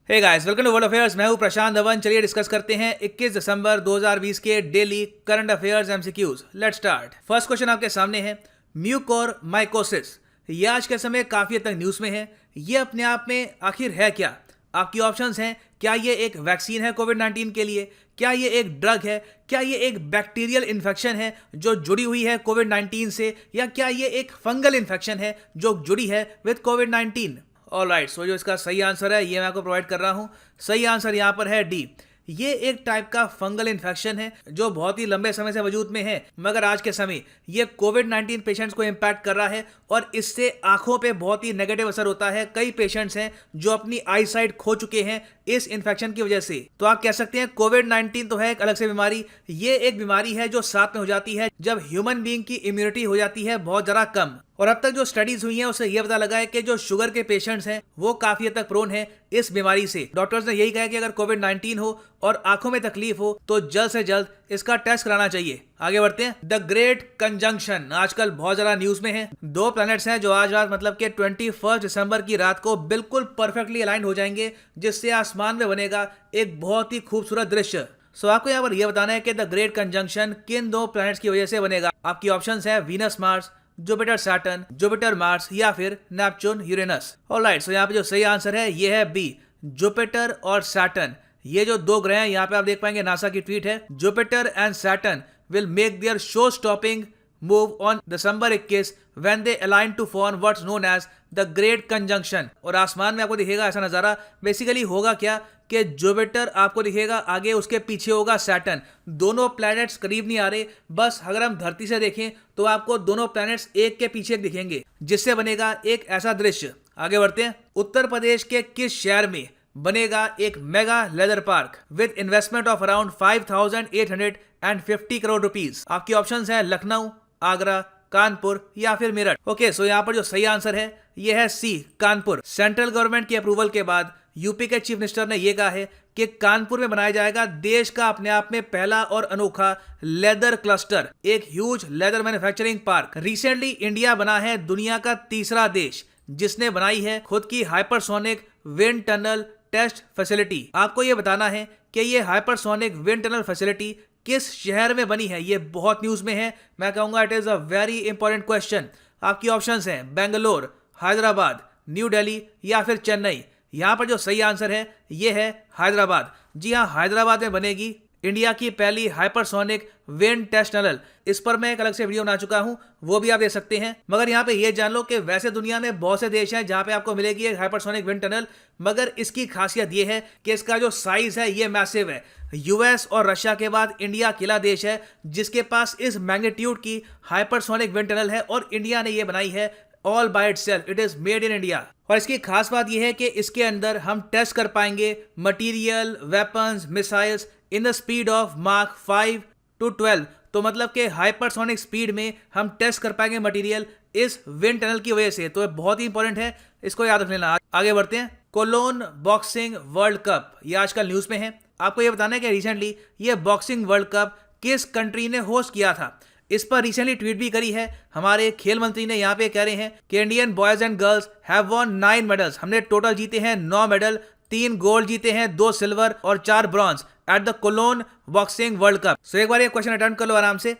Hey guys, welcome to world affairs. मैं हूं प्रशांत धवन। चलिए डिस्कस करते हैं 21 दिसंबर 2020 के daily current affairs MCQs. Let's start. First question आपके सामने है, म्यूकोरमाइकोसिस ये आज के समय काफी हद तक न्यूज में है। ये अपने आप में आखिर है क्या? आपकी ऑप्शंस हैं, क्या ये एक वैक्सीन है कोविड-19 के लिए, क्या ये एक ड्रग है, क्या ये एक बैक्टीरियल इन्फेक्शन है जो जुड़ी हुई है कोविड-19 से, या क्या ये एक फंगल इन्फेक्शन है जो जुड़ी है विद कोविड-19। ऑलराइट, सो जो इसका सही आंसर है ये मैं आपको प्रोवाइड कर रहा हूं। सही आंसर यहां पर है डी। ये एक टाइप का फंगल इन्फेक्शन है जो बहुत ही लंबे समय से वजूद में है, मगर आज के समय ये कोविड-19 पेशेंट्स को इम्पैक्ट कर रहा है और इससे आंखों पे बहुत ही नेगेटिव असर होता है। कई पेशेंट्स हैं जो अपनी आई साइट खो चुके हैं इस इन्फेक्शन की वजह से। तो आप कह सकते हैं कोविड-19 तो है एक अलग से बीमारी, ये एक बीमारी है जो साथ में हो जाती है जब ह्यूमन बीइंग की इम्यूनिटी हो जाती है बहुत जरा कम। और अब तक जो स्टडीज हुई हैं उससे यह पता लगा है कि जो शुगर के पेशेंट्स हैं वो काफी हद तक प्रोन है इस बीमारी से। डॉक्टर्स ने यही कहा है कि अगर कोविड-19 हो और आंखों में तकलीफ हो तो जल्द से जल्द इसका टेस्ट कराना चाहिए। आगे बढ़ते हैं। द ग्रेट कंजंक्शन आजकल बहुत ज्यादा न्यूज में है। दो प्लैनेट्स हैं जो आज रात मतलब कि 21 दिसंबर की रात को बिल्कुल परफेक्टली अलाइन हो जाएंगे, जिससे आसमान में बनेगा एक बहुत ही खूबसूरत दृश्य। सो आपको यहाँ पर यह बताना है कि द ग्रेट कंजंक्शन किन दो प्लैनेट्स की वजह से बनेगा। आपकी ऑप्शंस है Venus Mars, Jupiter Saturn, Jupiter Mars, या फिर नेपच्यून यूरेनस। ऑलराइट, सो यहाँ पे जो सही आंसर है ये है बी, जुपिटर और सैटर्न। ये जो दो ग्रह हैं यहाँ पे आप देख पाएंगे, नासा की ट्वीट है, Jupiter and Saturn will make their show stopping move on December 21 when they align to form what's known as the great conjunction. और आसमान में आपको दिखेगा ऐसा नजारा। बेसिकली होगा क्या कि जुपिटर आपको दिखेगा आगे, उसके पीछे होगा सैटर्न। दोनों प्लैनेट्स करीब नहीं आ रहे, बस अगर हम धरती से देखें तो आपको दोनों प्लैनेट्स एक के पीछे दिखेंगे, जिससे बनेगा एक ऐसा दृश्य। आगे बढ़ते हैं। उत्तर प्रदेश के किस शहर में बनेगा एक mega leather park with investment of around 5850 crore rupees? आपकी ऑप्शंस हैं लखनऊ, आगरा, कानपुर या फिर मेरठ। ओके, सो यहाँ पर जो सही आंसर है ये है सी, कानपुर। सेंट्रल गवर्नमेंट की अप्रूवल के बाद यूपी के चीफ मिनिस्टर ने यह कहा है कि कानपुर में बनाया जाएगा देश का अपने आप में पहला और अनोखा लेदर क्लस्टर, एक huge leather manufacturing park. Recently India बना है दुनिया का तीसरा देश जिसने बनाई है खुद की hypersonic wind tunnel test facility. आपको यह बताना है कि ये हाइपरसोनिक विंड टनल फैसिलिटी किस शहर में बनी है। ये बहुत न्यूज में है, मैं कहूंगा it is a very important question. आपकी ऑप्शंस हैं बेंगलोर, हैदराबाद, न्यू दिल्ली या फिर चेन्नई। यहां पर जो सही आंसर है ये है हैदराबाद। जी हां, हैदराबाद में बनेगी इंडिया की पहली हाइपरसोनिक विंड टेस्ट टनल। इस पर मैं एक अलग से वीडियो बना चुका हूं, वो भी आप देख सकते हैं। मगर यहाँ पे ये जान लो कि वैसे दुनिया में बहुत से देश हैं जहां पे आपको मिलेगी एक हाइपरसोनिक विंड टनल, मगर इसकी खासियत ये है कि इसका जो साइज है ये मैसिव है। यूएस और रशिया के बाद इंडिया अकेला देश है जिसके पास इस मैग्नीट्यूड की हाइपरसोनिक विंड टनल है, और इंडिया ने ये बनाई है all by itself. It is made in India. और इसकी खास बात यह है कि इसके अंदर हम टेस्ट कर पाएंगे material, weapons, missiles in the speed of mark 5 to 12। तो मतलब कि हाइपरसोनिक स्पीड में हम टेस्ट कर पाएंगे मटेरियल इस विंड टनल की वजह से। तो ये बहुत ही इंपॉर्टेंट है, इसको याद रख लेना। आगे बढ़ते हैं। कोलोन बॉक्सिंग वर्ल्ड कप ये आजकल न्यूज में है। आपको यह बताना है कि रिसेंटली ये बॉक्सिंग वर्ल्ड कप किस कंट्री ने होस्ट किया था। इस पर रिसेंटली ट्वीट भी करी है हमारे खेल मंत्री ने। यहाँ पे कह रहे हैं कि Indian boys and girls have von 9 medals. हमने टोटल जीते हैं 9 मेडल, 3 गोल्ड जीते हैं, 2 सिल्वर और 4 bronze at the Cologne boxing world cup. So एक बार ये क्वेश्चन अटेम्प्ट कर लो आराम से।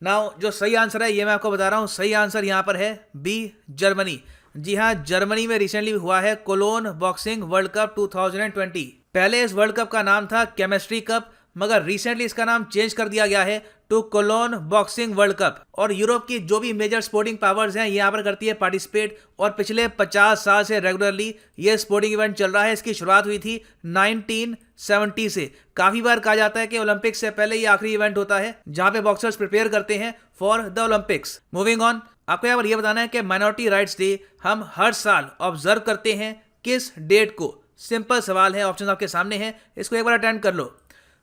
नाउ जो सही आंसर है ये मैं आपको बता रहा हूँ। सही आंसर यहाँ पर है बी, जर्मनी। जी हाँ, जर्मनी में रिसेंटली हुआ है कोलोन बॉक्सिंग वर्ल्ड कप 2020। पहले इस वर्ल्ड कप का नाम था केमिस्ट्री कप, मगर रिसेंटली इसका नाम चेंज कर दिया गया है to Cologne boxing world cup. और यूरोप की जो भी मेजर स्पोर्टिंग पावर्स हैं यहाँ पर करती है पार्टिसिपेट, और पिछले 50 साल से रेगुलरली ये स्पोर्टिंग इवेंट चल रहा है। इसकी शुरुआत हुई थी 1970 से। काफी बार कहा जाता है कि ओलंपिक्स से पहले ये आखिरी इवेंट होता है जहां पे बॉक्सर्स प्रिपेयर करते हैं for the Olympics. Moving on, आपको यहाँ पर यह बताना है कि माइनॉरिटी राइट्स डे हम हर साल ऑब्जर्व करते हैं किस डेट को। सिंपल सवाल है, ऑप्शन आपके सामने है, इसको एक बार अटेंड कर लो।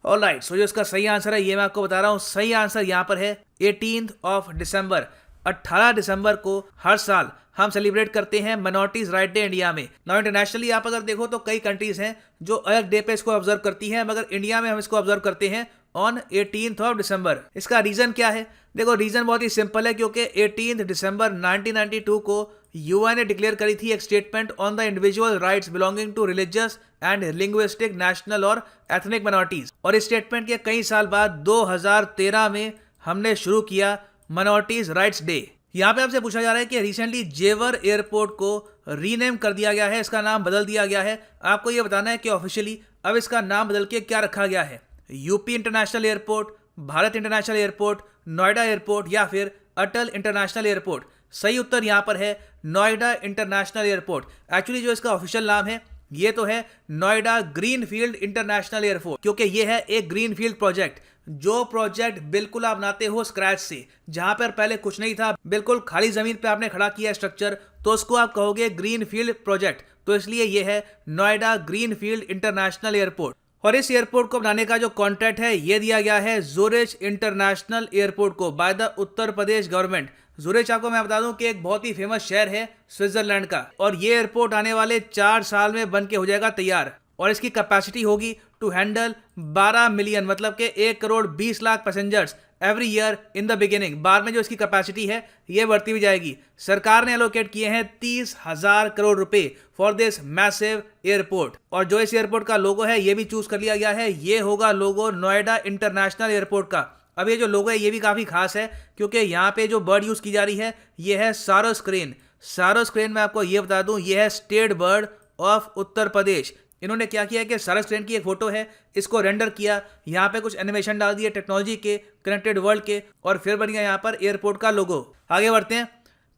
ऑलराइट, सो जो इसका सही आंसर है ये मैं आपको बता रहा हूँ। सही आंसर यहाँ पर है 18 दिसंबर। 18 दिसंबर को हर साल हम सेलिब्रेट करते हैं माइनॉरिटीज राइट डे इंडिया में। नाउ इंटरनेशनली आप अगर देखो तो कई कंट्रीज हैं जो अलग डे पे इसको ऑब्जर्व करती हैं, मगर इंडिया में हम इसको ऑब्जर्व करते हैं ऑन 18 दिसंबर। इसका रीजन क्या है? देखो रीजन बहुत ही सिंपल है, क्योंकि 18 दिसंबर 1992 को यूएन ने डिक्लेयर करी थी एक statement on the individual rights belonging to religious and linguistic national और एथनिक माइनॉरिटीज। और इस स्टेटमेंट के कई साल बाद 2013 में हमने शुरू किया माइनॉरिटीज राइट्स डे। यहाँ पे आपसे पूछा जा रहा है कि रिसेंटली जेवर एयरपोर्ट को रीनेम कर दिया गया है, इसका नाम बदल दिया गया है। आपको ये बताना है कि ऑफिशियली अब इसका नाम बदल के क्या रखा गया है, UP international airport, Bharat international airport, Noida airport या फिर अटल इंटरनेशनल एयरपोर्ट। सही उत्तर यहाँ पर है नोएडा इंटरनेशनल एयरपोर्ट। एक्चुअली जो इसका ऑफिशियल नाम है ये तो है नोएडा ग्रीनफील्ड इंटरनेशनल एयरपोर्ट, क्योंकि ये है एक ग्रीनफील्ड प्रोजेक्ट। जो प्रोजेक्ट बिल्कुल आप बनाते हो स्क्रैच से, जहां पर पहले कुछ नहीं था, बिल्कुल खाली जमीन पे आपने खड़ा किया स्ट्रक्चर, तो उसको आप कहोगे ग्रीनफील्ड प्रोजेक्ट। तो इसलिए ये है नोएडा ग्रीनफील्ड इंटरनेशनल एयरपोर्ट। और इस एयरपोर्ट को बनाने का जो कॉन्ट्रैक्ट है ये दिया गया है ज़ुरिच इंटरनेशनल एयरपोर्ट को by the Uttar Pradesh government. Zurich आपको मैं बता दूं कि एक बहुत ही फेमस शहर है स्विट्जरलैंड का, और ये एयरपोर्ट आने वाले 4 साल में बन के हो जाएगा तैयार। और इसकी कैपेसिटी होगी टू हैंडल 12 मिलियन, मतलब कि 1 crore 20 lakh passengers every year in the beginning. बाद में जो इसकी कैपेसिटी है ये बढ़ती भी जाएगी। सरकार ने एलोकेट किए हैं 30,000 करोड़ रुपए फॉर दिस मैसिव एयरपोर्ट। और जो इस एयरपोर्ट का लोगो है ये भी चूज कर लिया गया है, ये होगा लोगो नोएडा इंटरनेशनल एयरपोर्ट का। अब ये जो लोगो है ये भी काफी खास है, क्योंकि यहाँ पे जो बर्ड यूज की जा रही है ये है सारस क्रेन। सारस क्रेन में आपको ये बता दूं ये है state bird of Uttar Pradesh. इन्होंने क्या किया कि सारस ट्रेन की एक फोटो है, इसको रेंडर किया, यहाँ पे कुछ एनिमेशन डाल दिए टेक्नोलॉजी के, कनेक्टेड वर्ल्ड के, और फिर बन गया यहाँ पर एयरपोर्ट का लोगो। आगे बढ़ते हैं।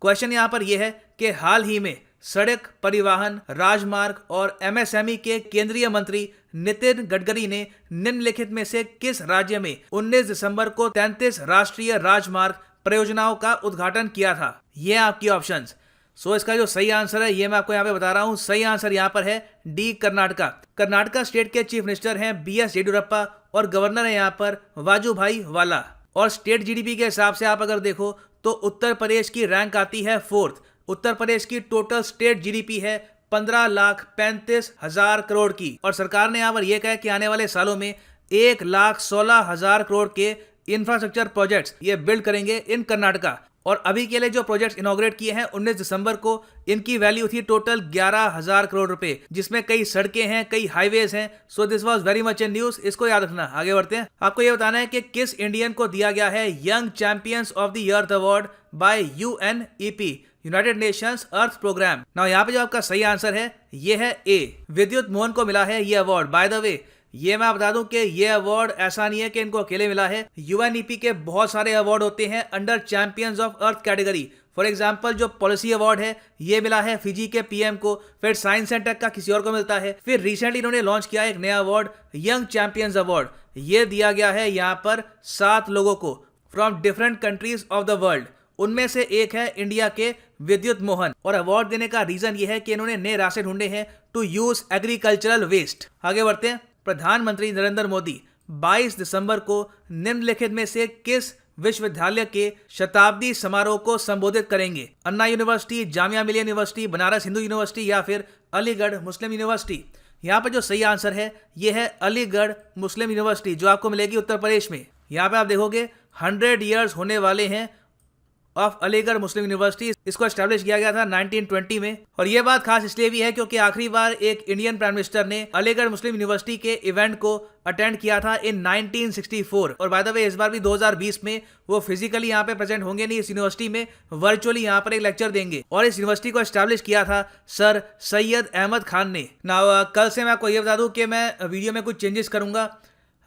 क्वेश्चन यहाँ पर यह है कि हाल ही में सड़क परिवहन, राजमार्ग और एमएसएमई के केंद्रीय मंत्री नितिन गडकरी ने निम्नलिखित में से किस राज्य में 19 दिसंबर को 33 राष्ट्रीय राजमार्ग परियोजनाओं का उद्घाटन किया था? ये आपकी ऑप्शंस। सो इसका जो सही आंसर है ये मैं आपको यहाँ पे बता रहा हूँ। सही आंसर यहाँ पर है डी, कर्नाटका। कर्नाटका स्टेट के चीफ मिनिस्टर हैं बीएस येडियुरप्पा और गवर्नर है यहाँ पर वाजूभाई वाला। और स्टेट जीडीपी के हिसाब से आप अगर देखो तो उत्तर प्रदेश की रैंक आती है 4th। उत्तर प्रदेश की टोटल स्टेट जीडीपी है 15,35,000 करोड़ की, और सरकार ने यहाँ पर यह कहा कि आने वाले सालों में 1,16,000 करोड़ के इंफ्रास्ट्रक्चर प्रोजेक्ट्स ये बिल्ड करेंगे इन कर्नाटका। और अभी के लिए जो प्रोजेक्ट्स इनॉग्रेट किए हैं 19 दिसंबर को, इनकी वैल्यू थी टोटल 11,000 करोड़ रुपए, जिसमें कई सड़कें हैं, कई हाईवेज हैं। So this was very much in news, इसको याद रखना। आगे बढ़ते हैं। आपको यह बताना है कि किस इंडियन को दिया गया है young champions of the earth award by UNEP, United Nations earth programme. Now यहाँ पे जो आपका सही आंसर है ये है ए, विद्युत मोहन को मिला है ये अवार्ड। बाय द वे ये मैं बता दूं कि ये अवार्ड ऐसा नहीं है कि इनको अकेले मिला है। यूएनईपी के बहुत सारे अवार्ड होते हैं under champions of earth category. For example जो पॉलिसी अवार्ड है ये मिला है फिजी के पीएम को, फिर साइंस एंड टेक का किसी और को मिलता है, फिर रिसेंटली इन्होंने लॉन्च किया एक नया अवार्ड यंग चैंपियंस अवार्ड। ये दिया गया है यहाँ पर 7 लोगों को from different countries of the world. उनमें से एक है इंडिया के विद्युत मोहन। और अवार्ड देने का रीजन ये है कि इन्होंने नए रास्ते ढूंढे हैं टू यूज एग्रीकल्चरल वेस्ट। आगे बढ़ते हैं। प्रधानमंत्री नरेंद्र मोदी 22 दिसंबर को निम्नलिखित में से किस विश्वविद्यालय के शताब्दी समारोह को संबोधित करेंगे? अन्ना university, Jamia Millia university, Banaras Hindu university या फिर अलीगढ़ मुस्लिम यूनिवर्सिटी? यहाँ पर जो सही आंसर है ये है अलीगढ़ मुस्लिम यूनिवर्सिटी, जो आपको मिलेगी उत्तर प्रदेश में। यहाँ पे आप देखोगे 100 ईयर्स होने वाले हैं ऑफ अलीगढ़ मुस्लिम यूनिवर्सिटी। इसको एस्टैब्लिश किया गया था 1920 में। और ये बात खास इसलिए भी है क्योंकि आखिरी बार एक इंडियन प्राइम मिनिस्टर ने अलीगढ़ मुस्लिम यूनिवर्सिटी के इवेंट को अटेंड किया था इन 1964। और बाय द वे इस बार भी 2020 में वो फिजिकली यहाँ पे प्रेजेंट होंगे नहीं इस यूनिवर्सिटी में, वर्चुअली यहाँ पर एक लेक्चर देंगे। और इस यूनिवर्सिटी को एस्टैब्लिश किया था सर सैयद अहमद खान ने। ना कल से मैं आपको ये बता दूं कि मैं वीडियो में कुछ चेंजेस करूंगा।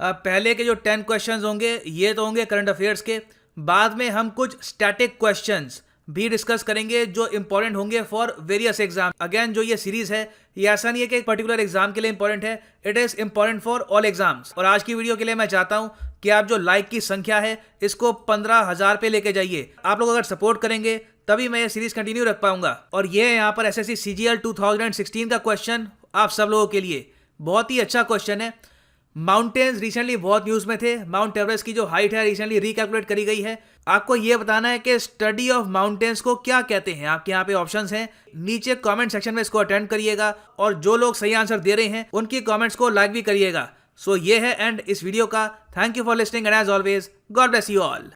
पहले के जो 10 क्वेश्चन होंगे ये तो होंगे करंट अफेयर्स के, बाद में हम कुछ स्टैटिक क्वेश्चंस भी डिस्कस करेंगे जो इंपॉर्टेंट होंगे फॉर वेरियस एग्जाम। अगेन जो ये सीरीज है ये ऐसा नहीं है कि एक पर्टिकुलर एग्जाम के लिए इंपॉर्टेंट है, it is important for all exams. और आज की वीडियो के लिए मैं चाहता हूं कि आप जो लाइक की संख्या है इसको 15,000 पे लेके जाइए। आप लोग अगर सपोर्ट करेंगे तभी मैं ये सीरीज कंटिन्यू रख पाऊंगा। और ये है यहाँ पर एसएससी सीजीएल 2016 का क्वेश्चन आप सब लोगों के लिए। बहुत ही अच्छा क्वेश्चन है। माउंटेन्स रिसेंटली बहुत न्यूज में थे। माउंट एवरेस्ट की जो हाइट है रिसेंटली रिकैलकुलेट करी गई है। आपको यह बताना है कि स्टडी ऑफ माउंटेन्स को क्या कहते हैं। आपके यहाँ पे ऑप्शंस हैं, नीचे कमेंट सेक्शन में इसको अटेंड करिएगा और जो लोग सही आंसर दे रहे हैं उनकी कमेंट्स को लाइक भी करिएगा। सो ये है एंड इस वीडियो का। Thank you for listening and as always god bless you all.